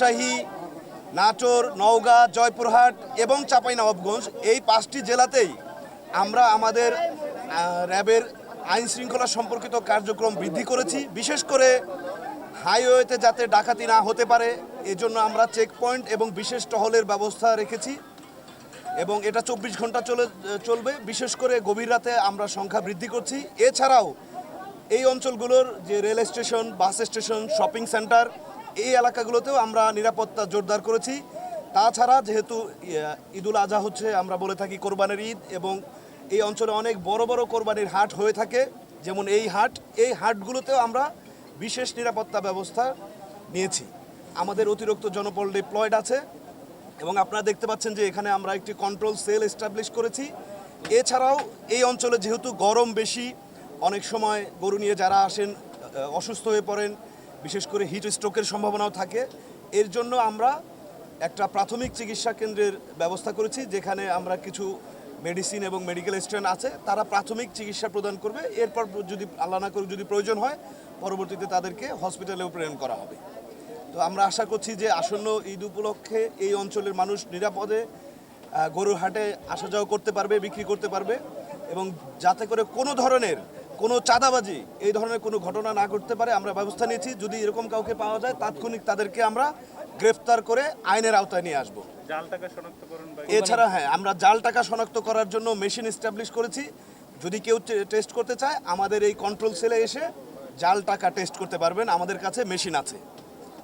রাজশাহী, নাটোর, নওগাঁ, জয়পুরহাট এবং চাঁপাইনবাবগঞ্জ এই 5টি জেলাতেই আমরা আমাদের র্যাবের আইন শৃঙ্খলা সম্পর্কিত কার্যক্রম বৃদ্ধি করেছি। বিশেষ করে হাইওয়েতে যাতে ডাকাতি না হতে পারে এজন্য আমরা চেকপয়েন্ট এবং বিশেষ টহলের ব্যবস্থা রেখেছি এবং এটা 24 ঘন্টা চলবে। বিশেষ করে গভীর রাতে আমরা সংখ্যা বৃদ্ধি করছি। এছাড়াও এই অঞ্চলগুলোর যে rail station, bus station, shopping centre এই এলাকাগুলোতেও আমরা নিরাপত্তা জোরদার করেছি। তাছাড়া যেহেতু ঈদুল আজহা হচ্ছে আমরা বলে থাকি কোরবানির ঈদ এবং এই অঞ্চলে অনেক বড় বড় কোরবানির হাট হয়ে থাকে, যেমন এই হাটগুলোতেও আমরা বিশেষ নিরাপত্তা ব্যবস্থা নিয়েছি। আমাদের অতিরিক্ত জনবল ডিপ্লয়েড আছে এবং আপনারা দেখতে পাচ্ছেন যে এখানে আমরা একটি কন্ট্রোল সেল এস্টাবলিশ করেছি। এছাড়াও এই অঞ্চলে যেহেতু গরম বেশি, অনেক সময় গরু নিয়ে যারা আসেন অসুস্থ হয়ে পড়েন, বিশেষ করে হিট স্ট্রোকের সম্ভাবনাও থাকে। এর জন্য আমরা একটা প্রাথমিক চিকিৎসা কেন্দ্রের ব্যবস্থা করেছি, যেখানে আমরা কিছু মেডিসিন এবং মেডিকেল স্ট্যান্ড আছে, তারা প্রাথমিক চিকিৎসা প্রদান করবে। এরপর যদি আল্লাহ না করুক যদি প্রয়োজন হয় পরবর্তীতে তাদেরকে হসপিটালেও প্রেরণ করা হবে। তো আমরা আশা করছি যে আসন্ন ঈদ উপলক্ষে এই অঞ্চলের মানুষ নিরাপদে গরুর হাটে আসা যাওয়া করতে পারবে, বিক্রি করতে পারবে এবং যাতে করে কোনো চাঁদাবাজি এই ধরনের কোনো ঘটনা না ঘটতে পারে আমরা ব্যবস্থা নিয়েছি। যদি এরকম কাউকে পাওয়া যায় তাৎক্ষণিক তাদেরকে আমরা গ্রেফতার করে আইনের আওতায় নিয়ে আসবো। এছাড়া আমরা জাল টাকা শনাক্ত করার জন্য মেশিন এস্টাবলিশ করেছি। যদি কেউ টেস্ট করতে চায় আমাদের এই কন্ট্রোল সেলে এসে জাল টাকা টেস্ট করতে পারবেন, আমাদের কাছে মেশিন আছে।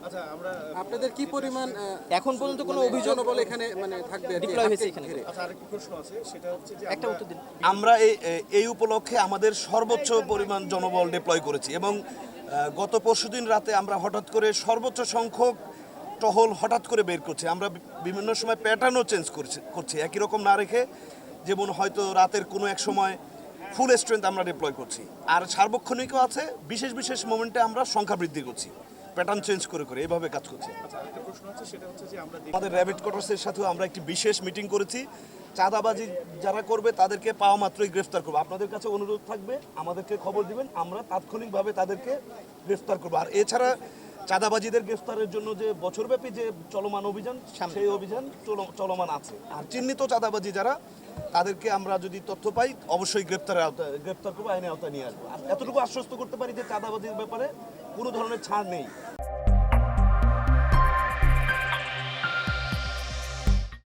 আচ্ছা, আপনাদের কি পরিমাণ এখন পর্যন্ত কোনো অভিযোগ বলে এখানে মানে থাকবে ডিপ্লয় হয়েছে এখানে? আচ্ছা, আরেকটা প্রশ্ন আছে, সেটা হচ্ছে যে একটা উত্তর দিন। আমরা এই উপলক্ষে আমাদের সর্বোচ্চ পরিমাণ জনবল ডিপ্লয় করেছি এবং গত পরশুদিন রাতে আমরা হঠাৎ করে সর্বোচ্চ সংখ্যক টহল হঠাৎ করে বের করছি। আমরা বিভিন্ন সময় প্যাটার্নও চেঞ্জ করছি একই রকম না রেখে, যেমন হয়তো রাতের কোনো এক সময় ফুল স্ট্রেংথ আমরা ডিপ্লয় করছি, আর সার্বক্ষণিকও আছে। বিশেষ বিশেষ মোমেন্টে আমরা সংখ্যা বৃদ্ধি করছি, প্যাটার্ন চেঞ্জ করে এইভাবে কাজ করছি। আমাদের র্যাবিট কোয়ার্টার্সের সাথেও আমরা একটি বিশেষ মিটিং করেছি। চাঁদাবাজি যারা করবে তাদেরকে পাওয়া মাত্রই গ্রেফতার করবো। আপনাদের কাছে অনুরোধ থাকবে আমাদেরকে খবর দিবেন, আমরা তাৎক্ষণিকভাবে তাদেরকে গ্রেফতার করবো। আর এছাড়া চাঁদাবাজিদের গ্রেফতারের জন্য যে বছরব্যাপী যে চলমান অভিযান, সেই অভিযান চলমান আছে। আর চিহ্নিত চাঁদাবাজি যারা, তাদেরকে আমরা যদি তথ্য পাই অবশ্যই গ্রেফতার করবো, আইনের আওতায় নিয়ে আসবো। এতটুকু আশ্বস্ত করতে পারি যে চাঁদাবাজির ব্যাপারে কোনো ধরনের ছাড় নেই।